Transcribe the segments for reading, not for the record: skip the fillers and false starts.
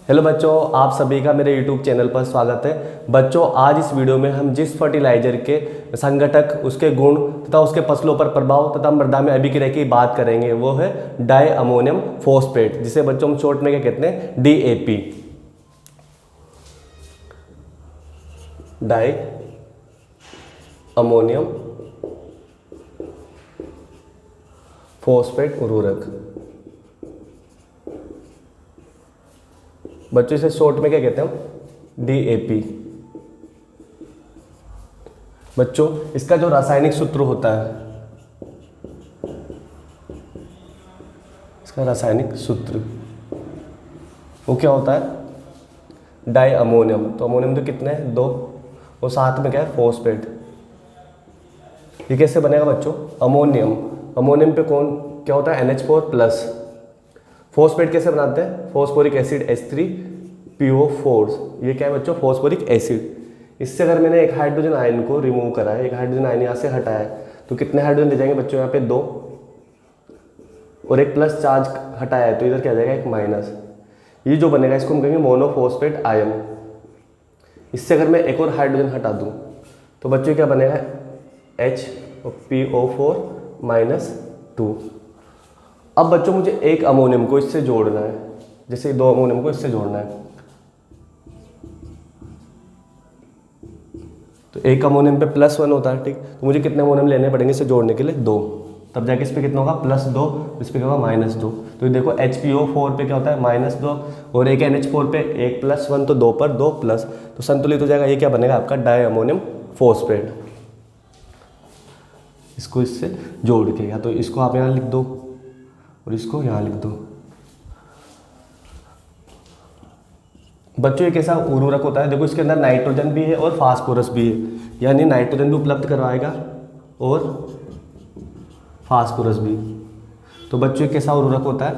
Hello बच्चों, आप सभी का मेरे YouTube चैनल पर स्वागत है। बच्चों, आज इस वीडियो में हम जिस फर्टिलाइजर के संगठक, उसके गुण तथा उसके फसलों पर प्रभाव तथा मृदा में अभिक्रिया की बात करेंगे, वो है डाई अमोनियम फॉस्फेट, जिसे बच्चों हम शॉर्ट में क्या कहते हैं, DAP। डाई अमोनियम फॉस्फेट उर्वरक। बच्चों इसे शॉर्ट में क्या कहते हैं हम, DAP। बच्चों इसका जो रासायनिक सूत्र होता है, इसका रासायनिक सूत्र वो क्या होता है, डाई अमोनियम। तो अमोनियम तो कितने हैं, 2, और साथ में क्या है, फॉस्फेट। ये कैसे बनेगा बच्चों, अमोनियम पे कौन क्या होता है, NH4 प्लस। फॉस्फेट कैसे बनाते हैं, फॉस्फोरिक एसिड H3PO4। ये क्या है बच्चों, फॉस्फोरिक एसिड। इससे अगर मैंने एक हाइड्रोजन आयन को रिमूव करा है, एक हाइड्रोजन आयन यहाँ से हटाया है, तो कितने हाइड्रोजन ले जाएंगे बच्चों, यहाँ पे 2, और एक प्लस चार्ज हटाया है तो इधर क्या आ जाएगा, एक माइनस। ये जो बनेगा इसको हम कहेंगे मोनोफॉस्फेट आयन। इससे अगर मैं एक और हाइड्रोजन हटा दूँ तो बच्चों क्या बनेगा, HPO4 -2। अब बच्चों मुझे एक अमोनियम को इससे जोड़ना है, जैसे 2 अमोनियम को इससे जोड़ना है, तो एक अमोनियम पे +1 होता है, ठीक। तो मुझे कितने अमोनियम लेने पड़ेंगे इसे जोड़ने के लिए, 2। तब जाके इस पे कितना होगा, +2, इस पे क्या होगा, -2। तो देखो HPO4 पे क्या होता है, -2, और एक NH4 पे 1 +1, तो 2 पर 2 प्लस, तो संतुलित हो जाएगा। ये क्या बनेगा आपका, डाई अमोनियम फॉस्फेट। इसको इससे जोड़ के, या तो इसको आप यहाँ लिख दो और इसको यहाँ लिख दो। बच्चों ये कैसा उर्वरक होता है, देखो इसके अंदर नाइट्रोजन भी है और फास्फोरस भी है, यानी नाइट्रोजन भी उपलब्ध करवाएगा और फास्फोरस भी। तो बच्चों ये कैसा उर्वरक होता है,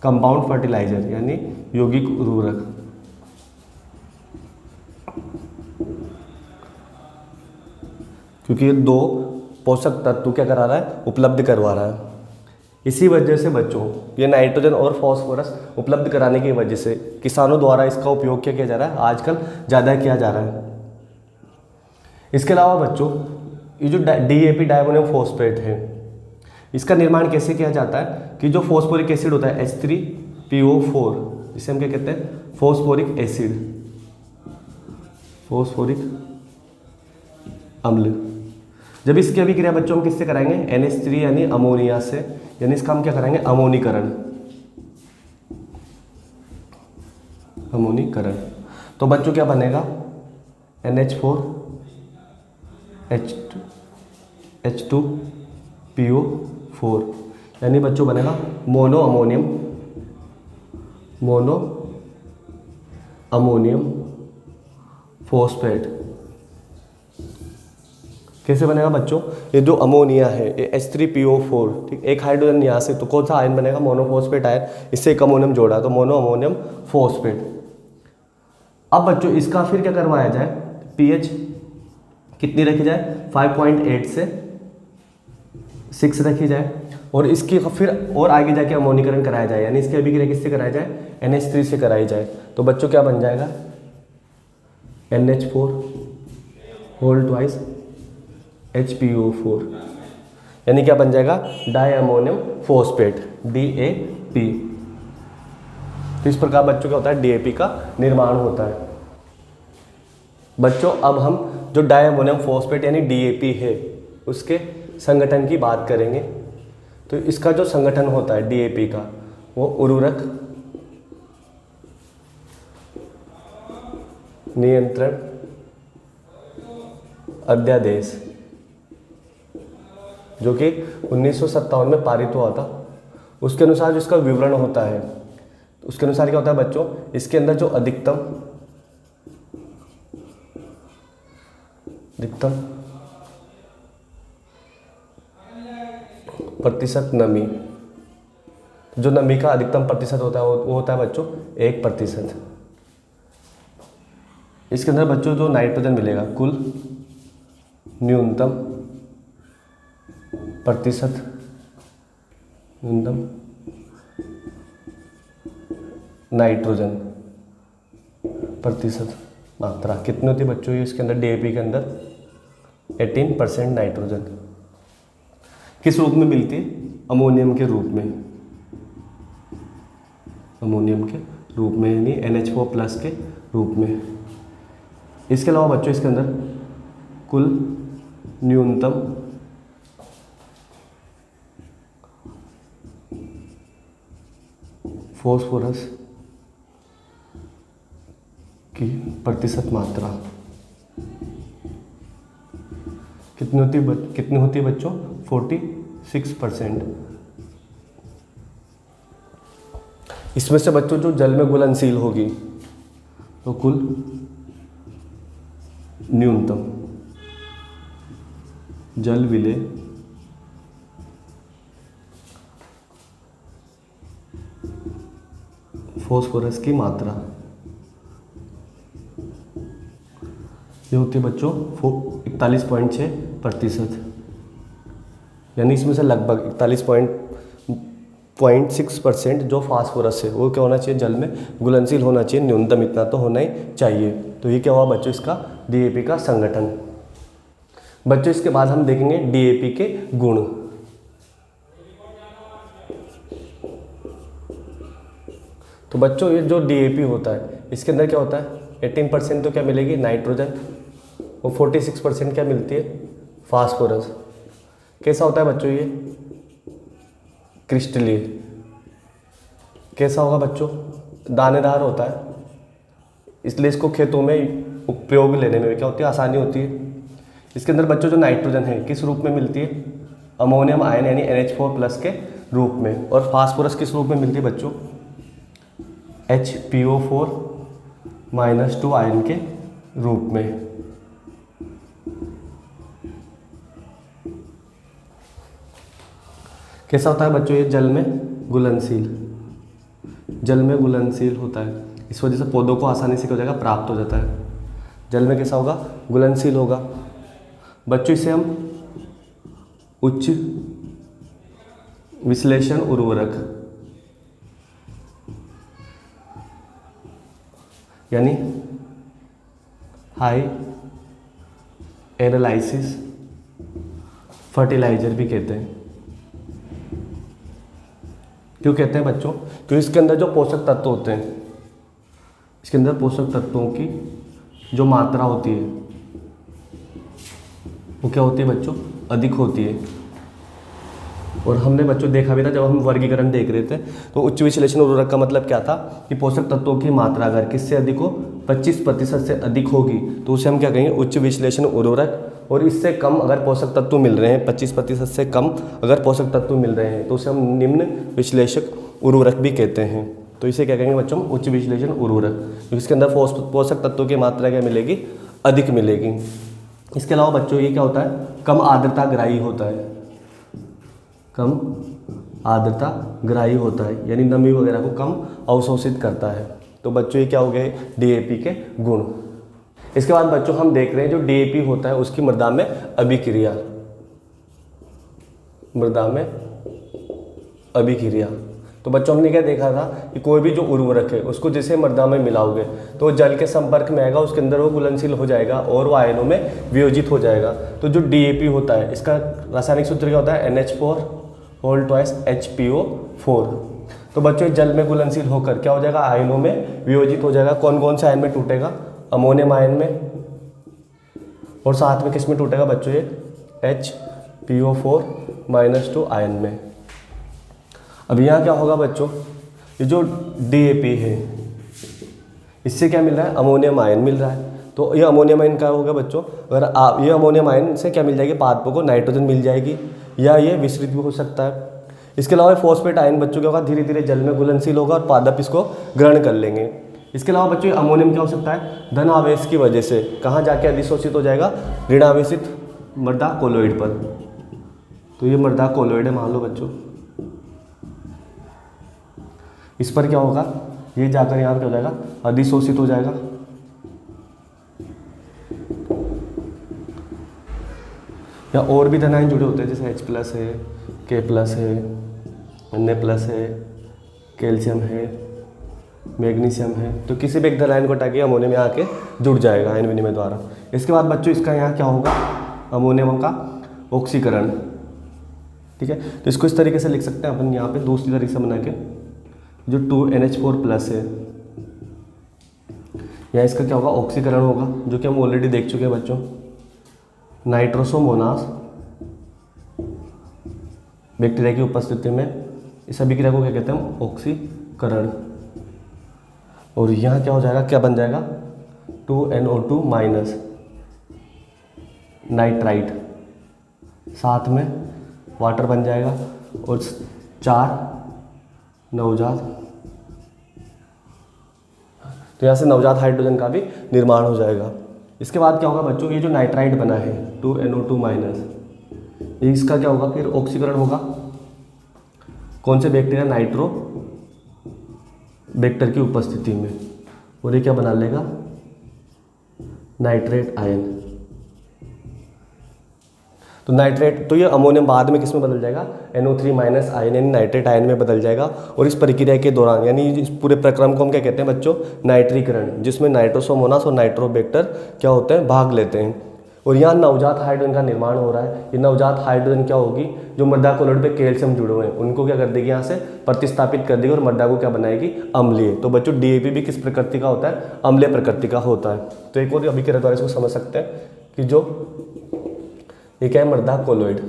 कंपाउंड फर्टिलाइजर, यानी यौगिक उर्वरक। क्योंकि ये 2 पोषक तत्व क्या करा रहा है, उपलब्ध करवा रहा है। इसी वजह से बच्चों ये नाइट्रोजन और फास्फोरस उपलब्ध कराने की वजह से किसानों द्वारा इसका उपयोग क्या किया जा रहा है, आजकल ज़्यादा किया जा रहा है। इसके अलावा बच्चों ये जो DAP डाई अमोनियम फॉस्फेट है, इसका निर्माण कैसे किया जाता है कि जो फॉस्फोरिक एसिड होता है H3PO4, जिसे हम क्या कहते हैं, फॉस्फोरिक एसिड, फॉस्फोरिक अम्ल। जब इसकी अभिक्रिया बच्चों हम किससे कराएंगे, NH3 यानी अमोनिया से, यानी इसका हम क्या कराएंगे, अमोनीकरण। अमोनीकरण। तो बच्चों क्या बनेगा, NH4 H2PO4, यानी बच्चों बनेगा मोनो अमोनियम फॉस्फेट। कैसे बनेगा बच्चों, ये जो अमोनिया है, ये H3PO4, ठीक, एक हाइड्रोजन यहाँ से, तो कौन सा आयन बनेगा, मोनोफॉस्फेट आयन। इससे एक अमोनियम जोड़ा तो मोनो अमोनियम फॉस्फेट। अब बच्चों इसका फिर क्या करवाया जाए, pH कितनी रखी जाए, 5.8 से 6 रखी जाए, और इसकी फिर और आगे जाके अमोनीकरण कराया जाए, यानी इसकी अभिक्रिया किससे कराया जाए, NH3 से कराई जाए। तो बच्चों क्या बन जाएगा, NH4 होल ट्वाइस HPO4, यानी क्या बन जाएगा, डाई अमोनियम फॉस्फेट, DAP। तो इस प्रकार बच्चों क्या होता है, DAP का निर्माण होता है। बच्चों अब हम जो डाई अमोनियम फॉस्फेट यानी DAP है, उसके संगठन की बात करेंगे। तो इसका जो संगठन होता है DAP का, वो उर्वरक नियंत्रण अध्यादेश, जो कि 1957 में पारित हुआ था, उसके अनुसार जो इसका विवरण होता है, तो उसके अनुसार क्या होता है बच्चों, इसके अंदर जो अधिकतम प्रतिशत नमी, जो नमी का अधिकतम प्रतिशत होता है वो होता है बच्चों 1%। इसके अंदर बच्चों जो नाइट्रोजन मिलेगा, कुल न्यूनतम प्रतिशत, न्यूनतम नाइट्रोजन प्रतिशत मात्रा कितनी होती है बच्चों ये इसके अंदर डीएपी के अंदर 18% नाइट्रोजन किस रूप में मिलती है? अमोनियम के रूप में, अमोनियम के रूप में यानी NH4 प्लस के रूप में। इसके अलावा बच्चों इसके अंदर कुल न्यूनतम फॉस्फोरस की प्रतिशत मात्रा कितनी होती है बच्चों? 46%। इसमें से बच्चों जो जल में घुलनशील होगी तो कुल न्यूनतम जल विलेय फॉस्फोरस की मात्रा ये होती है बच्चों 41.6%। यानी इसमें से लगभग 41.6% जो फास्फोरस है वो क्या होना चाहिए? जल में घुलनशील होना चाहिए, न्यूनतम इतना तो होना ही चाहिए। तो ये क्या हुआ बच्चों इसका डीएपी का संगठन। बच्चों इसके बाद हम देखेंगे डीएपी के गुण। तो बच्चों ये जो डीएपी होता है इसके अंदर क्या होता है? 18% तो क्या मिलेगी? नाइट्रोजन। और 46% क्या मिलती है? फास्फोरस। कैसा होता है बच्चों ये? क्रिस्टलीय। कैसा होगा बच्चों? दानेदार होता है, इसलिए इसको खेतों में उपयोग लेने में क्या होती है? आसानी होती है। इसके अंदर बच्चों जो नाइट्रोजन है किस रूप में मिलती है? अमोनियम आयन यानी NH4 प्लस के रूप में। और फास्फोरस किस रूप में मिलती है बच्चों? HPO4-2 आयन के रूप में। कैसा होता है बच्चों ये? जल में घुलनशील, जल में घुलनशील होता है। इस वजह से पौधों को आसानी से क्या हो जाएगा? प्राप्त हो जाता है। जल में कैसा होगा? घुलनशील होगा। बच्चों इसे हम उच्च विश्लेषण उर्वरक यानी हाई एनालाइसिस फर्टिलाइजर भी कहते हैं। क्यों कहते हैं बच्चों? क्योंकि इसके अंदर जो पोषक तत्व होते हैं, इसके अंदर पोषक तत्वों की जो मात्रा होती है वो क्या होती है बच्चों? अधिक होती है। और हमने बच्चों देखा भी था जब हम वर्गीकरण देख रहे थे, तो उच्च विश्लेषण उर्वरक का मतलब क्या था कि पोषक तत्वों की मात्रा अगर किससे अधिक हो? 25% से अधिक होगी तो उसे हम क्या कहेंगे? उच्च विश्लेषण उर्वरक। और इससे कम अगर पोषक तत्व मिल रहे हैं, 25% से कम अगर पोषक तत्व मिल रहे हैं तो उसे हम निम्न विश्लेषक उर्वरक भी कहते हैं। तो इसे क्या कहेंगे बच्चों? उच्च विश्लेषण उर्वरक। इसके अंदर पोषक तत्वों की मात्रा क्या मिलेगी? अधिक मिलेगी। इसके अलावा बच्चों ये क्या होता है? कम आर्द्रता ग्राही होता है, कम आर्द्रता ग्राही होता है यानी नमी वगैरह को कम अवशोषित करता है। तो बच्चों ये क्या हो गए? डीएपी के गुण। इसके बाद बच्चों हम देख रहे हैं जो डीएपी होता है उसकी मृदा में अभिक्रिया, मृदा में अभिक्रिया। तो बच्चों हमने क्या देखा था कि कोई भी जो उर्वरक है उसको जैसे मृदा में मिलाओगे तो जल के संपर्क में आएगा, उसके अंदर वो घुलनशील हो जाएगा और वो आयनों में वियोजित हो जाएगा। तो जो डीएपी होता है इसका रासायनिक सूत्र क्या होता है? NH4 तो बच्चों जल में घुलनशील होकर क्या हो जाएगा? आयनों में वियोजित हो जाएगा। कौन कौन से आयन में टूटेगा? अमोनियम आयन में, और साथ में किस में टूटेगा बच्चों? ये HPO4-2 आयन में। अब यहाँ क्या होगा बच्चों? ये जो डीएपी है इससे क्या मिल रहा है? अमोनियम आयन मिल रहा है। तो ये अमोनियम आयन क्या होगा बच्चों? अगर आप ये अमोनियम आयन से क्या मिल जाएगी? पादपों को नाइट्रोजन मिल जाएगी या ये विसरित भी हो सकता है। इसके अलावा फॉस्फेट आयन बच्चों क्या होगा? धीरे धीरे जल में घुलनशील होगा और पादप इसको ग्रहण कर लेंगे। इसके अलावा बच्चों अमोनियम क्या हो सकता है? धन आवेश की वजह से कहाँ जाके अधिशोषित हो जाएगा? ऋणावेशित मृदा कोलोइड पर। तो ये मृदा कोलोइड है मान लो बच्चों, इस पर क्या होगा? ये जाकर यहाँ पर क्या हो जाएगा? अधिशोषित हो जाएगा। या और भी धन आयन जुड़े होते हैं जैसे H+ है, K+ है, Na+ है, कैल्शियम है, मैग्नीशियम है, तो किसी भी एक आयन को हटा के अमोनियम में आके जुड़ जाएगा आयन विनिमय द्वारा। इसके बाद बच्चों इसका यहाँ क्या होगा, अमोनियम का ऑक्सीकरण। ठीक है, तो इसको इस तरीके से लिख सकते हैं अपन यहाँ पे दूसरी तरीके से बना के, जो 2NH4+ है, या इसका क्या होगा, ऑक्सीकरण होगा, जो कि हम ऑलरेडी देख चुके हैं बच्चों। नाइट्रोसोमोनास बैक्टीरिया की उपस्थिति में इस अभिक्रिया को क्या कहते हैं हम, ऑक्सीकरण। और यहाँ क्या हो जाएगा, क्या बन जाएगा, 2NO2- नाइट्राइट, साथ में वाटर बन जाएगा, और 4 नवजात, तो यहाँ से नवजात हाइड्रोजन का भी निर्माण हो जाएगा। इसके बाद क्या होगा बच्चों, ये जो नाइट्राइट बना है 2NO2-, इसका क्या होगा फिर, ऑक्सीकरण होगा। कौन से बैक्टीरिया, नाइट्रो बैक्टर की उपस्थिति में, और ये क्या बना लेगा, नाइट्रेट आयन। तो नाइट्रेट, तो ये अमोनियम बाद में किस में बदल जाएगा, NO3- आयन यानी नाइट्रेट आयन में बदल जाएगा। और इस प्रक्रिया के दौरान, यानी इस पूरे प्रक्रम को हम क्या कहते हैं बच्चों, नाइट्रीकरण, जिसमें नाइट्रोसोमोनास और नाइट्रोबैक्टर क्या होते हैं, भाग लेते हैं। और यहाँ नवजात हाइड्रोजन का निर्माण हो रहा है। ये नवजात हाइड्रोजन क्या होगी, जो मृदा कोलोइड पे कैल्शियम जुड़े हुए हैं उनको क्या कर देगी, यहाँ से प्रतिस्थापित कर देगी और मृदा को क्या बनाएगी, अम्लीय। तो बच्चों DAP भी किस प्रकृति का होता है, अम्लीय प्रकृति का होता है। तो एक और अभिक्रिया द्वारा इसको समझ सकते हैं कि जो ये क्या है, मृदा कोलोइड,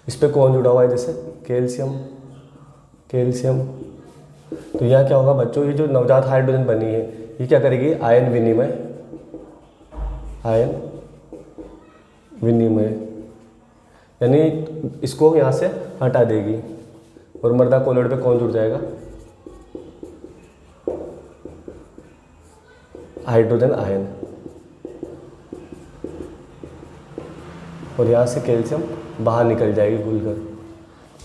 इस पे कौन जुड़ा हुआ है, जैसे कैल्शियम। तो यहाँ क्या होगा बच्चों, ये जो नवजात हाइड्रोजन बनी है ये क्या करेगी, आयन विनिमय, यानी इसको यहाँ से हटा देगी, और मृदा कोलोइड पे कौन जुड़ जाएगा, हाइड्रोजन आयन, और यहाँ से कैल्शियम बाहर निकल जाएगी घुलकर।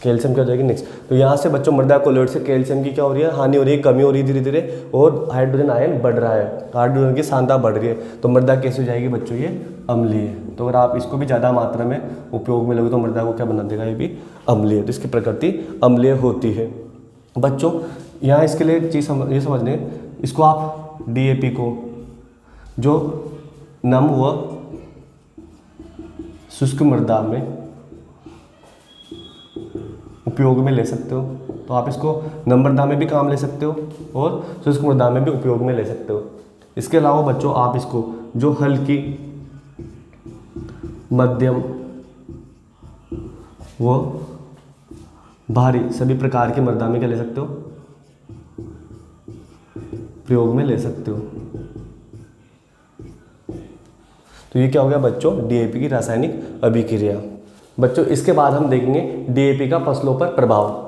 कैल्शियम क्या हो जाएगी नेक्स्ट। तो यहाँ से बच्चों मृदा कोलोइड से कैल्शियम की क्या हो रही है, हानि हो रही है, कमी हो रही है धीरे धीरे, और हाइड्रोजन आयन बढ़ रहा है, हाइड्रोजन की सांद्रता बढ़ रही है। तो मृदा कैसे हो जाएगी बच्चों, ये अम्लीय। तो अगर आप इसको भी ज़्यादा मात्रा में उपयोग में लोगे तो मृदा को क्या बना देगा, ये भी अम्लीय। तो इसकी प्रकृति अम्लीय होती है बच्चों। यहाँ इसके लिए एक चीज़ ये समझ लें, इसको आप DAP को जो नम व शुष्क मृदा में उपयोग में ले सकते हो, तो आप इसको नम मृदा में भी काम ले सकते हो और शुष्क मृदा में भी उपयोग में ले सकते हो। इसके अलावा बच्चों आप इसको जो हल्की, मध्यम व भारी सभी प्रकार की मृदा में क्या ले सकते हो, प्रयोग में ले सकते हो। तो ये क्या हो गया बच्चों, DAP की रासायनिक अभिक्रिया। बच्चों इसके बाद हम देखेंगे DAP का फसलों पर प्रभाव।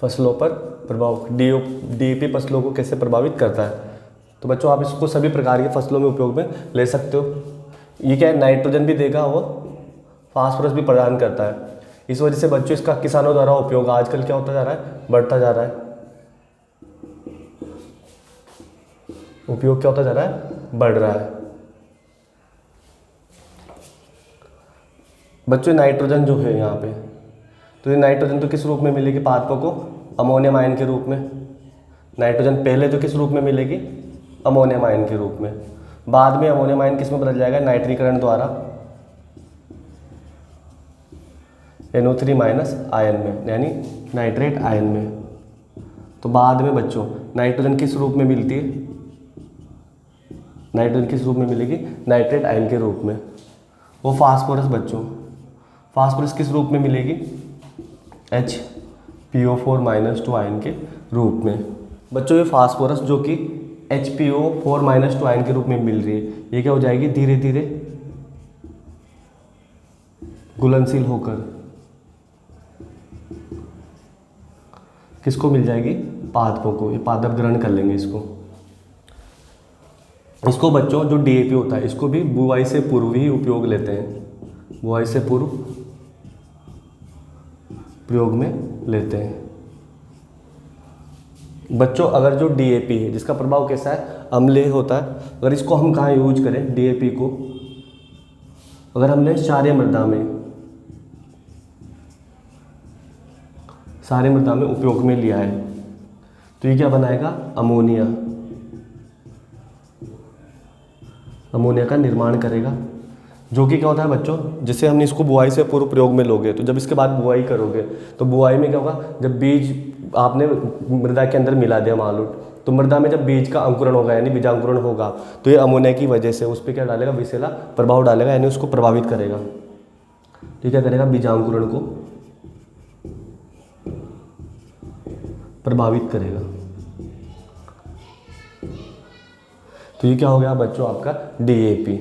फसलों पर प्रभाव, DAP फसलों को कैसे प्रभावित करता है। तो बच्चों आप इसको सभी प्रकार के फसलों में उपयोग में ले सकते हो। ये क्या है, नाइट्रोजन भी देगा और फास्फोरस भी प्रदान करता है। इस वजह से बच्चों इसका किसानों द्वारा उपयोग आजकल क्या होता जा रहा है, बढ़ता जा रहा है। उपयोग क्या होता जा रहा है, बढ़ रहा है। बच्चों नाइट्रोजन जो है यहाँ पे, तो ये नाइट्रोजन तो किस रूप में मिलेगी पादपों को, अमोनियम आयन के रूप में। नाइट्रोजन पहले तो किस रूप में मिलेगी, अमोनियम आयन के रूप में। बाद में अमोनियम आयन किस में बदल जाएगा, नाइट्रीकरण द्वारा NO3- आयन में, यानी नाइट्रेट आयन में। तो बाद में बच्चों नाइट्रोजन किस रूप में मिलती है, नाइट्रोजन किस रूप में मिलेगी, नाइट्रेट आयन के रूप में। वो फास्फोरस बच्चों, फास्फोरस किस रूप में मिलेगी, HPO4- आयन के रूप में। बच्चों ये फास्फोरस जो कि HPO4- आयन के रूप में मिल रही है, ये क्या हो जाएगी, धीरे धीरे घुलनशील होकर किसको मिल जाएगी, पादपों को। ये पादप ग्रहण कर लेंगे इसको। इसको बच्चों जो DAP होता है इसको भी बुआई से पूर्व ही उपयोग लेते हैं, बुआई से पूर्व प्रयोग में लेते हैं। बच्चों अगर जो DAP है जिसका प्रभाव कैसा है, अम्लीय होता है, अगर इसको हम कहाँ यूज करें DAP को, अगर हमने क्षारीय मृदा में उपयोग में लिया है तो ये क्या बनाएगा, अमोनिया का निर्माण करेगा, जो कि क्या होता है बच्चों, जैसे हमने इसको बुआई से पूर्व प्रयोग में लोगे तो जब इसके बाद बुआई करोगे तो बुआई में क्या होगा, जब बीज आपने मृदा के अंदर मिला दिया मान लो, तो मृदा में जब बीज का अंकुरण होगा यानी बीजांकुरण होगा तो ये अमोनिया की वजह से उस पर क्या डालेगा, विषैला प्रभाव डालेगा, यानी उसको प्रभावित करेगा। तो क्या करेगा, बीजांकुरण को प्रभावित करेगा। तो ये क्या हो गया बच्चों आपका DAP।